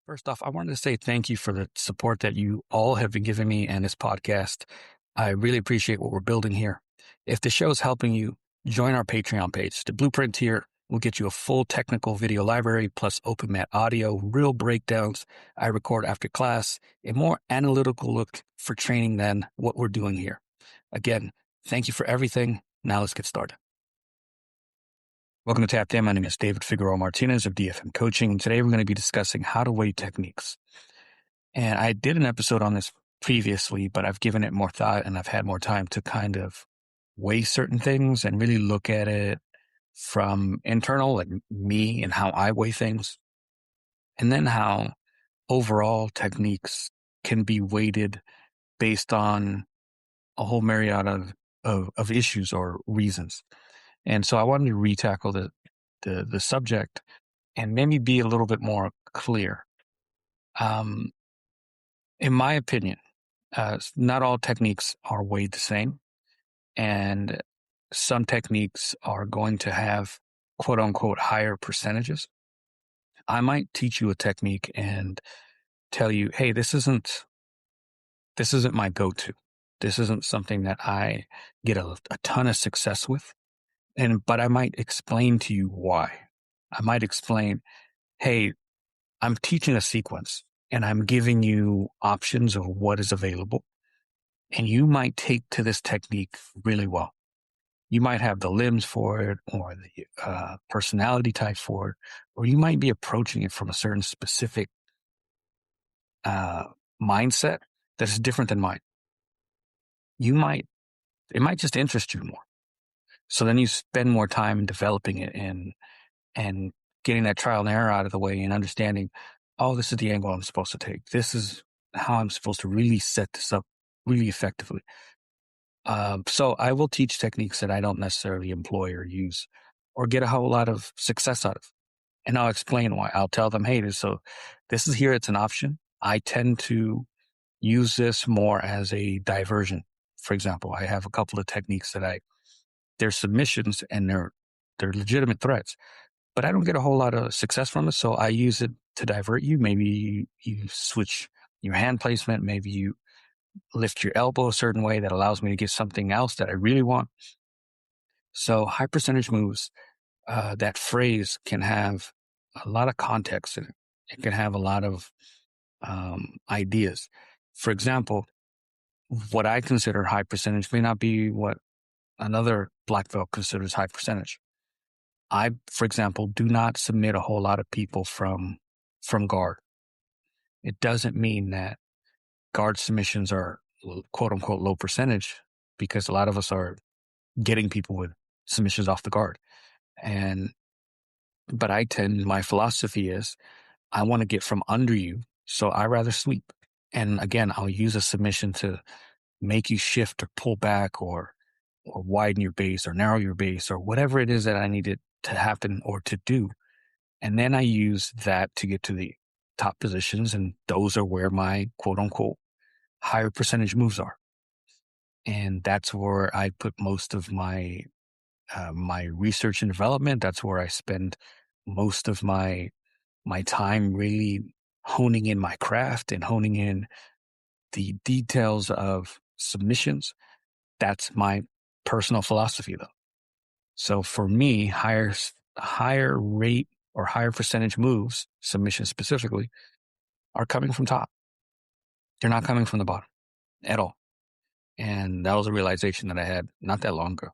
First off, I wanted to say thank you for the support that you all have been giving me and this podcast. I really appreciate what we're building here. If the show is helping you, join our Patreon page. The blueprint here will get you a full technical video library plus open mat audio, real breakdowns I record after class, a more analytical look for training than what we're doing here. Again, thank you for everything. Now let's get started. Welcome to Tapped In. My name is David Figueroa-Martinez of DFM Coaching. And today we're going to be discussing how to weigh techniques. And I did an episode on this previously, but I've given it more thought and I've had more time to kind of weigh certain things and really look at it from internal, like me and how I weigh things. And then how overall techniques can be weighted based on a whole myriad of issues or reasons. And so I wanted to retackle the subject and maybe be a little bit more clear. In my opinion, not all techniques are weighed the same, and some techniques are going to have quote unquote higher percentages. I might teach you a technique and tell you, hey, this isn't my go-to. This isn't something that I get a ton of success with. But I might explain to you why. I might explain, hey, I'm teaching a sequence and I'm giving you options of what is available. And you might take to this technique really well. You might have the limbs for it or the personality type for it, or you might be approaching it from a certain specific mindset that is different than mine. It might just interest you more. So then you spend more time in developing it and getting that trial and error out of the way and understanding, oh, this is the angle I'm supposed to take. This is how I'm supposed to really set this up really effectively. So I will teach techniques that I don't necessarily employ or use or get a whole lot of success out of. And I'll explain why. I'll tell them, hey, this is here. It's an option. I tend to use this more as a diversion. For example, I have a couple of techniques that they're submissions and they're legitimate threats, but I don't get a whole lot of success from it. So I use it to divert you. Maybe you switch your hand placement. Maybe you lift your elbow a certain way that allows me to get something else that I really want. So high percentage moves, that phrase can have a lot of context in it. It can have a lot of ideas. For example, what I consider high percentage may not be what another black belt considers high percentage. I, for example, do not submit a whole lot of people from guard. It doesn't mean that guard submissions are quote unquote low percentage, because a lot of us are getting people with submissions off the guard. But my philosophy is I want to get from under you. So I rather sweep. And again, I'll use a submission to make you shift or pull back or widen your base or narrow your base or whatever it is that I needed to happen or to do. And then I use that to get to the top positions. And those are where my quote unquote higher percentage moves are. And that's where I put most of my research and development. That's where I spend most of my time really honing in my craft and honing in the details of submissions. That's my personal philosophy, though. So for me, higher rate or higher percentage moves, submissions specifically, are coming from top. They're not coming from the bottom at all. And that was a realization that I had not that long ago.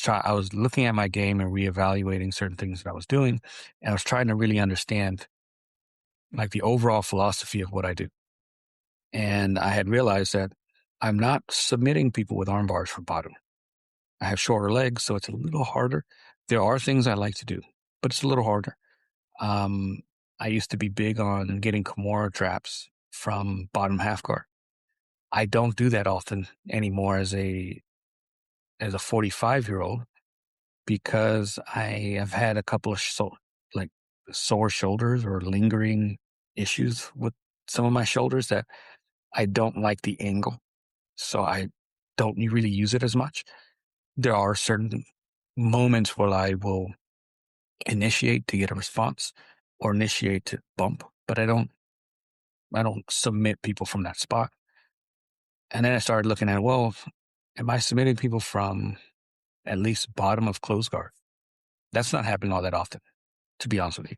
I was looking at my game and reevaluating certain things that I was doing, and I was trying to really understand like the overall philosophy of what I do. And I had realized that I'm not submitting people with arm bars from bottom. I have shorter legs, so it's a little harder. There are things I like to do, but it's a little harder. I used to be big on getting Kimura traps from bottom half guard. I don't do that often anymore as a 45-year-old because I have had a couple of sore shoulders or lingering issues with some of my shoulders that I don't like the angle. So I don't really use it as much. There are certain moments where I will initiate to get a response or initiate to bump but I don't submit people from that spot. And then I started looking at, well, am I submitting people from at least bottom of close guard? That's not happening all that often, to be honest with you.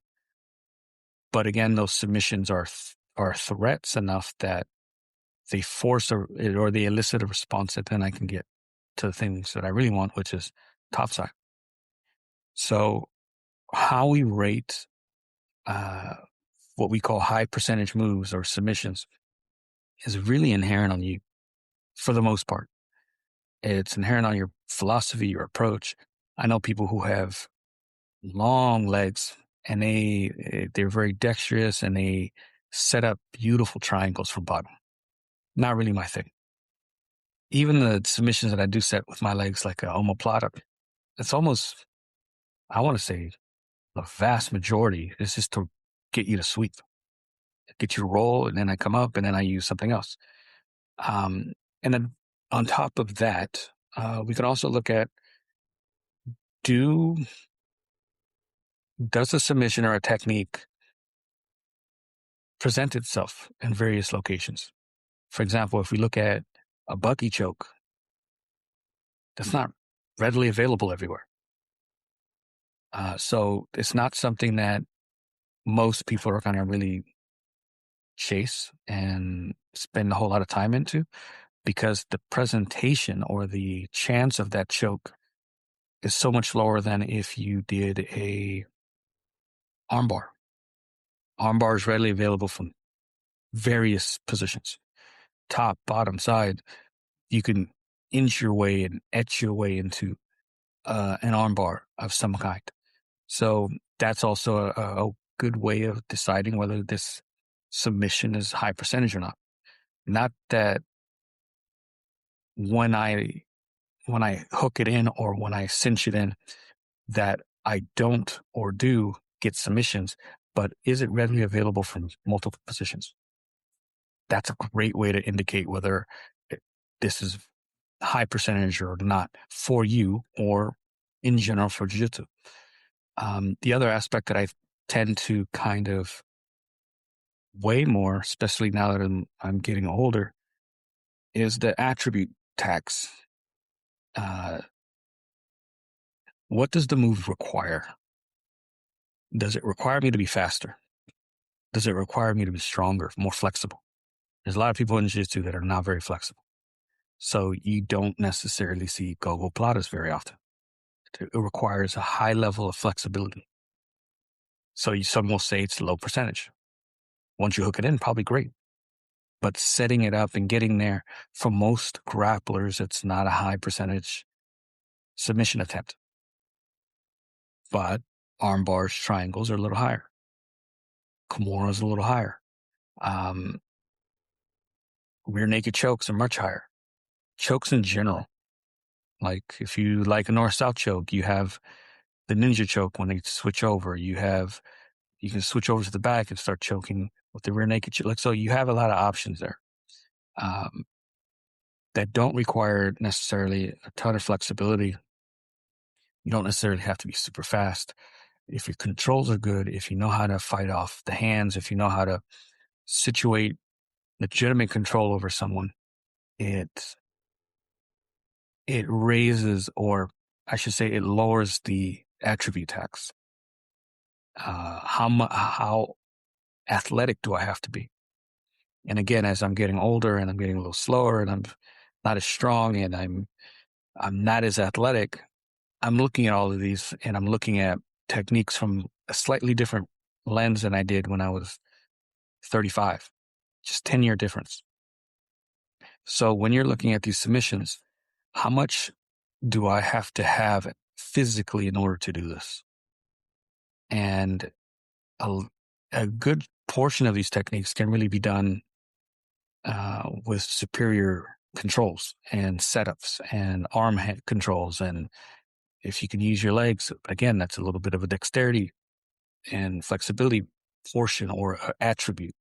But again, those submissions are threats enough that they force or they elicit a response that then I can get to the things that I really want, which is topside. So how we rate what we call high percentage moves or submissions is really inherent on you for the most part. It's inherent on your philosophy, your approach. I know people who have long legs and they're very dexterous and they set up beautiful triangles from bottom. Not really my thing. Even the submissions that I do set with my legs, like a omoplata, it's almost, I want to say, the vast majority is just to get you to sweep, get you to roll, and then I come up and then I use something else. And then on top of that, we can also look at does a submission or a technique present itself in various locations? For example, if we look at a bucky choke, that's not readily available everywhere. So it's not something that most people are going to really chase and spend a whole lot of time into, because the presentation or the chance of that choke is so much lower than if you did a armbar. Armbar is readily available from various positions, top, bottom, side. You can inch your way and etch your way into an armbar of some kind. So that's also a good way of deciding whether this submission is high percentage or not. Not that when I hook it in or when I cinch it in, that I don't or do get submissions, but is it readily available from multiple positions? That's a great way to indicate whether this is high percentage or not for you or in general for jiu-jitsu. The other aspect that I tend to kind of weigh more, especially now that I'm getting older, is the attribute tax. What does the move require? Does it require me to be faster? Does it require me to be stronger, more flexible? There's a lot of people in jiu-jitsu that are not very flexible. So you don't necessarily see go-go platas very often. It requires a high level of flexibility. So some will say it's low percentage. Once you hook it in, probably great. But setting it up and getting there, for most grapplers, it's not a high percentage submission attempt. But arm bars, triangles are a little higher. Kimuras a little higher. Rear naked chokes are much higher. Chokes in general, like if you like a north-south choke, you have the ninja choke when they switch over. You can switch over to the back and start choking with the rear naked choke. Like, so you have a lot of options there that don't require necessarily a ton of flexibility. You don't necessarily have to be super fast. If your controls are good, if you know how to fight off the hands, if you know how to situate legitimate control over someone, it raises, or I should say it lowers the attribute tax. How athletic do I have to be? And again, as I'm getting older and I'm getting a little slower and I'm not as strong and I'm not as athletic, I'm looking at all of these and I'm looking at techniques from a slightly different lens than I did when I was 35. Just 10-year difference. So when you're looking at these submissions, how much do I have to have physically in order to do this? And a good portion of these techniques can really be done with superior controls and setups and arm controls. And if you can use your legs, again, that's a little bit of a dexterity and flexibility portion or attribute.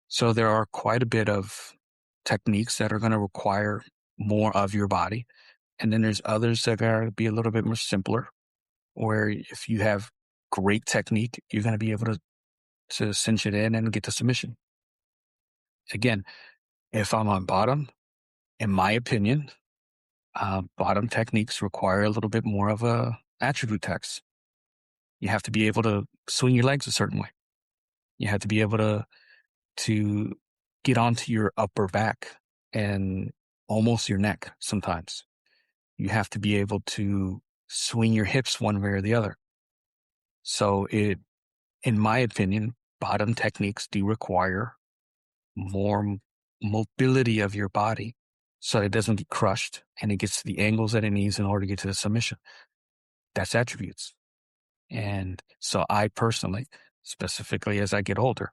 So there are quite a bit of techniques that are going to require more of your body. And then there's others that are going to be a little bit more simpler, where if you have great technique, you're going to be able to to cinch it in and get the submission. Again, if I'm on bottom, in my opinion, bottom techniques require a little bit more of a attribute tax. You have to be able to swing your legs a certain way. You have to be able to get onto your upper back and almost your neck sometimes. You have to be able to swing your hips one way or the other. So in my opinion, bottom techniques do require more mobility of your body so it doesn't get crushed and it gets to the angles that it needs in order to get to the submission. That's attributes. And so I personally, specifically as I get older,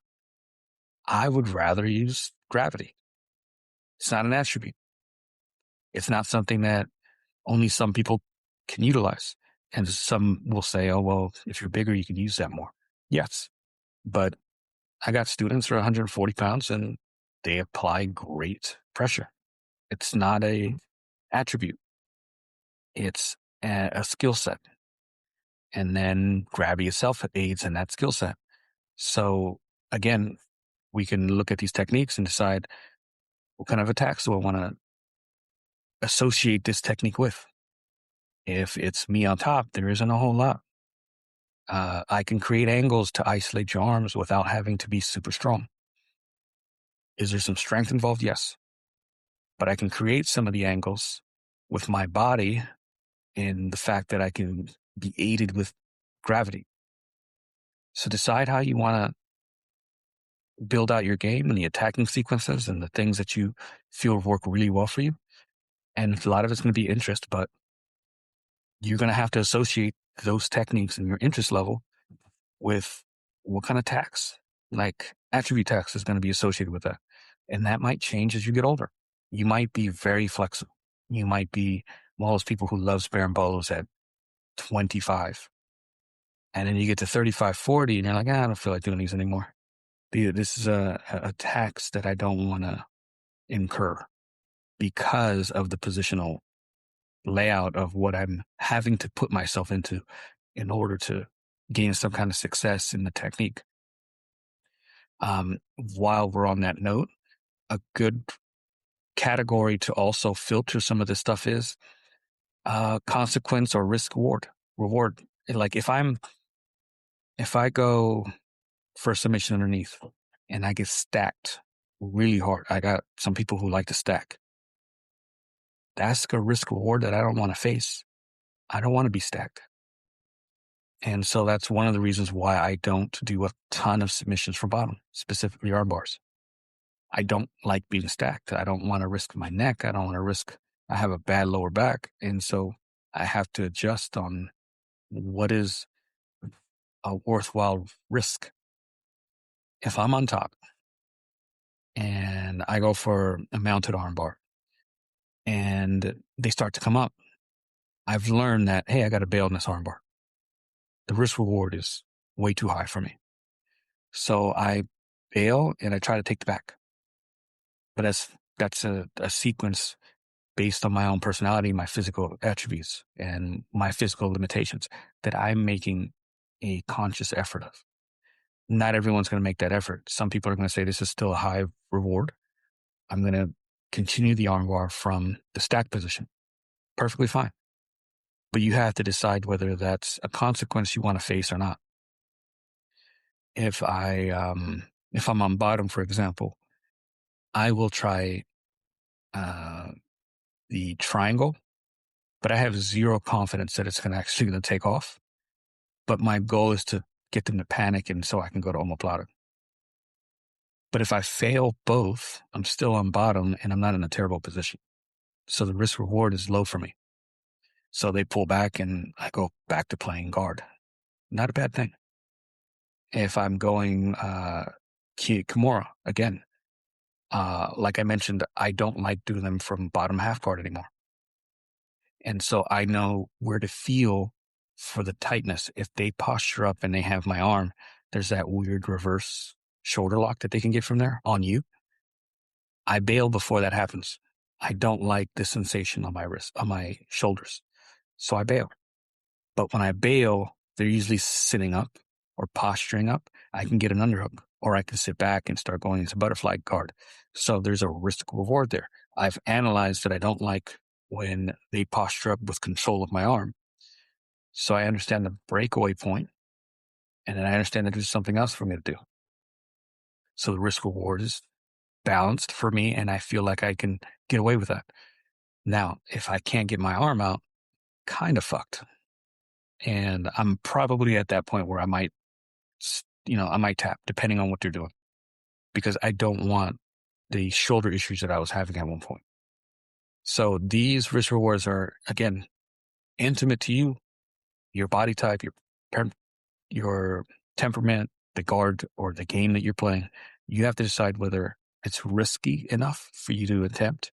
I would rather use gravity. It's not an attribute. It's not something that only some people can utilize. And some will say, oh, well, if you're bigger, you can use that more. Yes. But I got students who are 140 pounds and they apply great pressure. It's not a attribute. It's a skill set. And then gravity itself aids in that skill set. So again, we can look at these techniques and decide what kind of attacks do I want to associate this technique with. If it's me on top, there isn't a whole lot. I can create angles to isolate your arms without having to be super strong. Is there some strength involved? Yes. But I can create some of the angles with my body in the fact that I can be aided with gravity. So decide how you want to build out your game and the attacking sequences and the things that you feel work really well for you. And a lot of it's going to be interest, but you're going to have to associate those techniques and your interest level with what kind of tax, like attribute tax is going to be associated with that. And that might change as you get older. You might be very flexible. You might be one of those people who loves bear and bolos at 25. And then you get to 35, 40, and you're like, I don't feel like doing these anymore. This is a tax that I don't want to incur because of the positional layout of what I'm having to put myself into in order to gain some kind of success in the technique. While we're on that note, a good category to also filter some of this stuff is consequence or risk reward. Like if I go for a submission underneath and I get stacked really hard, I got some people who like to stack. That's a risk reward that I don't want to face. I don't want to be stacked. And so that's one of the reasons why I don't do a ton of submissions from bottom, specifically armbars. I don't like being stacked. I don't want to risk my neck. I don't want to risk, I have a bad lower back. And so I have to adjust on what is a worthwhile risk. If I'm on top and I go for a mounted armbar and they start to come up, I've learned that, hey, I got to bail on this armbar. The risk reward is way too high for me. So I bail and I try to take the back. But that's a sequence based on my own personality, my physical attributes, and my physical limitations that I'm making a conscious effort of. Not everyone's going to make that effort. Some people are going to say this is still a high reward. I'm going to continue the armbar from the stack position. Perfectly fine. But you have to decide whether that's a consequence you want to face or not. If I'm on bottom, for example, I will try the triangle, but I have zero confidence that it's actually going to take off. But my goal is to get them to panic and so I can go to omoplata. But if I fail both, I'm still on bottom and I'm not in a terrible position. So the risk reward is low for me. So they pull back and I go back to playing guard. Not a bad thing. If I'm going Kimura, again, like I mentioned, I don't like doing them from bottom half guard anymore. And so I know where to feel for the tightness. If they posture up and they have my arm, there's that weird reverse shoulder lock that they can get from there on you. I bail before that happens. I don't like the sensation on my wrist, on my shoulders. So I bail. But when I bail, they're usually sitting up or posturing up. I can get an underhook, or I can sit back and start going into butterfly guard. So there's a risk reward there. I've analyzed that I don't like when they posture up with control of my arm. So I understand the breakaway point, and then I understand that there's something else for me to do. So the risk reward is balanced for me, and I feel like I can get away with that. Now, if I can't get my arm out, kind of fucked. And I'm probably at that point where I might tap, depending on what they're doing, because I don't want the shoulder issues that I was having at one point. So these risk rewards are, again, intimate to you, your body type, your temperament, the guard or the game that you're playing. You have to decide whether it's risky enough for you to attempt,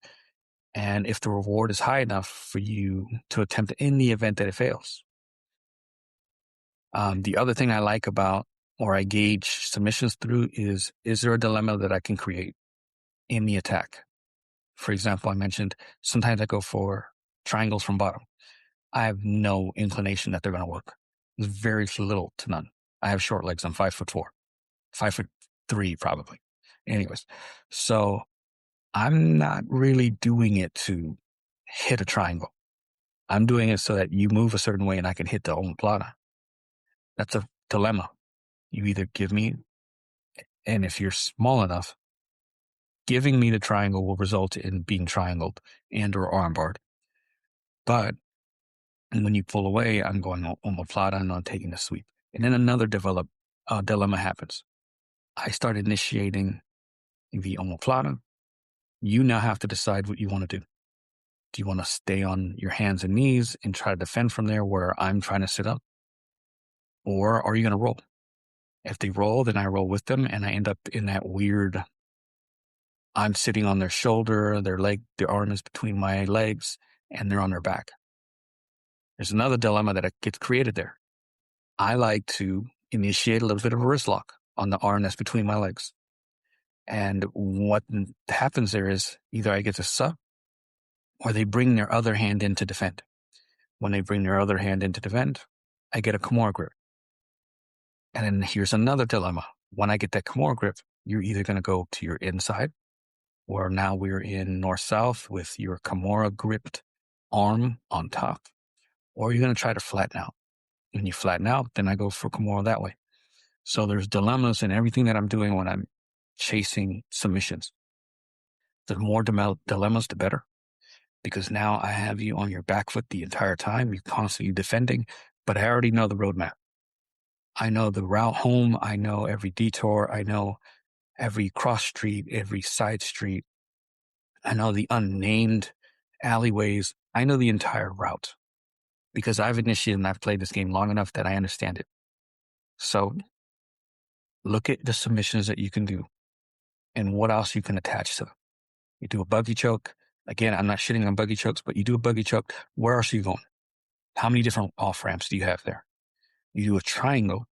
and if the reward is high enough for you to attempt in the event that it fails. The other thing I like about, or I gauge submissions through, is there a dilemma that I can create in the attack? For example, I mentioned sometimes I go for triangles from bottom. I have no inclination that they're going to work. There's very little to none. I have short legs. I'm 5'4", 5'3" probably. Anyways, so I'm not really doing it to hit a triangle. I'm doing it so that you move a certain way and I can hit the omoplata. That's a dilemma. You either give me, and if you're small enough, giving me the triangle will result in being triangled and or armbarred. But when you pull away, I'm going omoplata and I'm taking a sweep. And then another dilemma happens. I start initiating the omoplata. You now have to decide what you want to do. Do you want to stay on your hands and knees and try to defend from there where I'm trying to sit up? Or are you going to roll? If they roll, then I roll with them and I end up in that weird, I'm sitting on their shoulder, their arm is between my legs, and they're on their back. There's another dilemma that gets created there. I like to initiate a little bit of a wrist lock on the arm that's between my legs. And what happens there is either I get to sub or they bring their other hand in to defend. When they bring their other hand in to defend, I get a Kimura grip. And then here's another dilemma. When I get that Kimura grip, you're either going to go to your inside, or now we're in north-south with your Kimura gripped arm on top, or you're going to try to flatten out. When you flatten out, then I go for Kimura that way. So there's dilemmas in everything that I'm doing when I'm chasing submissions. The more dilemmas, the better. Because now I have you on your back foot the entire time. You're constantly defending, but I already know the roadmap. I know the route home. I know every detour. I know every cross street, every side street. I know the unnamed alleyways. I know the entire route because I've initiated and I've played this game long enough that I understand it. So look at the submissions that you can do and what else you can attach to them. You do a buggy choke. Again, I'm not shitting on buggy chokes, but you do a buggy choke. Where else are you going? How many different off ramps do you have there? You do a triangle.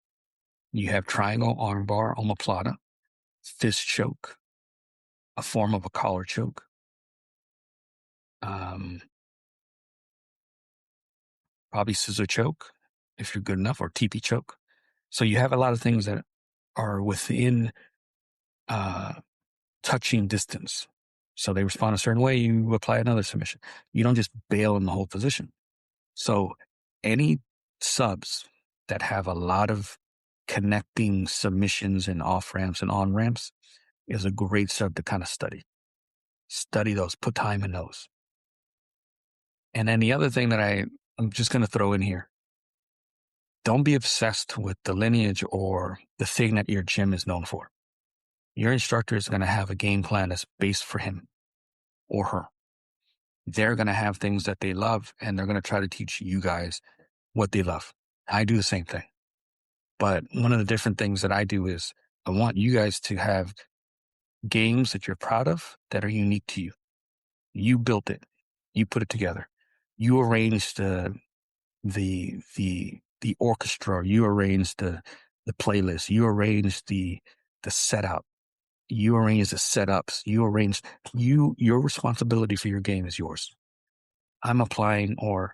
You have triangle, armbar, omoplata, fist choke, a form of a collar choke. Probably scissor choke, if you're good enough, or teepee choke. So you have a lot of things that are within touching distance. So they respond a certain way, you apply another submission. You don't just bail in the whole position. So any subs that have a lot of connecting submissions and off ramps and on ramps is a great sub to kind of study. Study those, put time in those. And then the other thing that I'm just going to throw in here, don't be obsessed with the lineage or the thing that your gym is known for. Your instructor is going to have a game plan that's based for him or her. They're going to have things that they love, and they're going to try to teach you guys what they love. I do the same thing. But one of the different things that I do is I want you guys to have games that you're proud of that are unique to you. You built it. You put it together. You arranged the orchestra. You arranged the playlist. You arranged the setup. You arrange the setups. Your responsibility for your game is yours. I'm applying or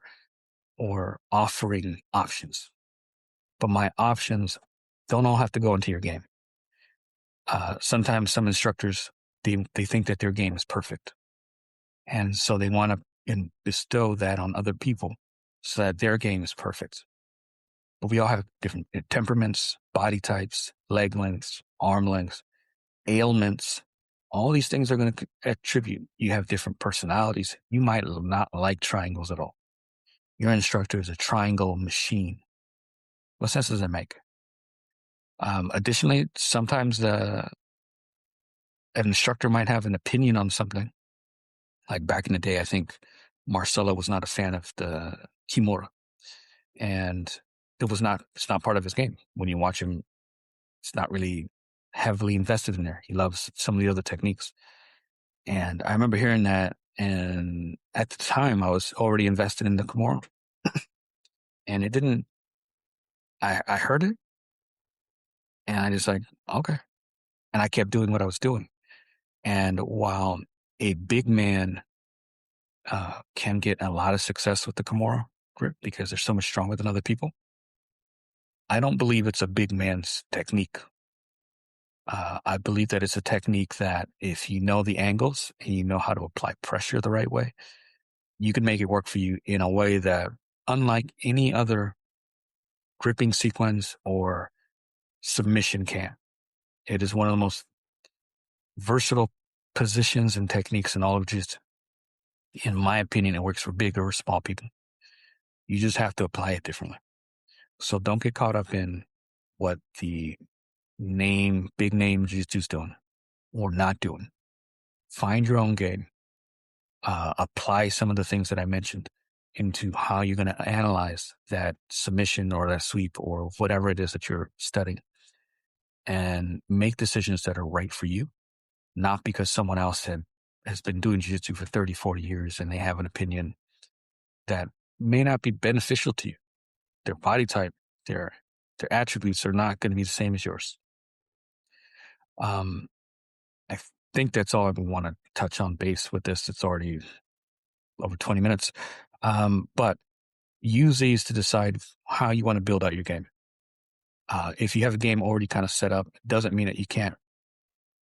offering options, but my options don't all have to go into your game. Sometimes some instructors, they think that their game is perfect. And so they want to bestow that on other people so that their game is perfect. But we all have different temperaments, body types, leg lengths, arm lengths, ailments. All these things are going to attribute. You have different personalities. You might not like triangles at all. Your instructor is a triangle machine. What sense does that make? Additionally, sometimes an instructor might have an opinion on something. Like back in the day, I think Marcelo was not a fan of the Kimura. And it's not part of his game. When you watch him, it's not really heavily invested in there. He loves some of the other techniques. And I remember hearing that. And at the time, I was already invested in the Kimura. And it didn't, I heard it. And I just like, okay. And I kept doing what I was doing. And while a big man can get a lot of success with the Kimura grip because they're so much stronger than other people, I don't believe it's a big man's technique. I believe that it's a technique that if you know the angles and you know how to apply pressure the right way, you can make it work for you in a way that, unlike any other gripping sequence or submission can. It is one of the most versatile positions and techniques in all of jiu-jitsu. In my opinion, it works for big or small people. You just have to apply it differently. So don't get caught up in what the big name jiu-jitsu is doing or not doing. Find your own game. Apply some of the things that I mentioned into how you're going to analyze that submission or that sweep or whatever it is that you're studying, and make decisions that are right for you, not because someone else has been doing jiu-jitsu for 30, 40 years and they have an opinion that may not be beneficial to you. Their body type, their attributes are not going to be the same as yours. I think that's all I want to touch on base with this. It's already over 20 minutes. But use these to decide how you want to build out your game. If you have a game already kind of set up, it doesn't mean that you can't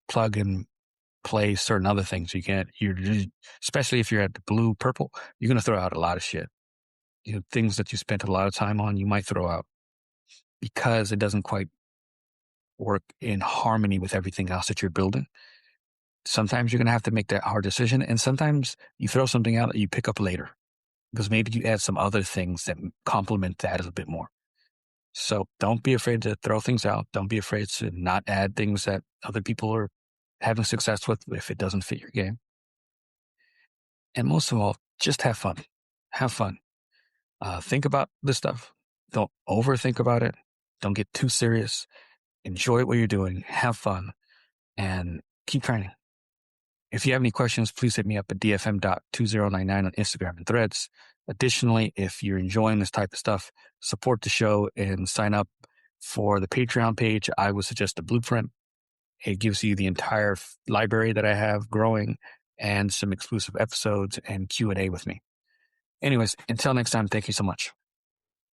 plug and play certain other things. Especially if you're at the blue, purple, you're going to throw out a lot of shit. Things that you spent a lot of time on, you might throw out because it doesn't quite work in harmony with everything else that you're building. Sometimes you're going to have to make that hard decision. And sometimes you throw something out that you pick up later because maybe you add some other things that complement that a bit more. So don't be afraid to throw things out. Don't be afraid to not add things that other people are having success with if it doesn't fit your game. And most of all, just have fun. Have fun. Think about this stuff. Don't overthink about it. Don't get too serious. Enjoy what you're doing. Have fun. And keep training. If you have any questions, please hit me up at dfm.2099 on Instagram and Threads. Additionally, if you're enjoying this type of stuff, support the show and sign up for the Patreon page. I would suggest the Blueprint. It gives you the entire library that I have growing and some exclusive episodes and Q&A with me. Anyways, until next time, thank you so much.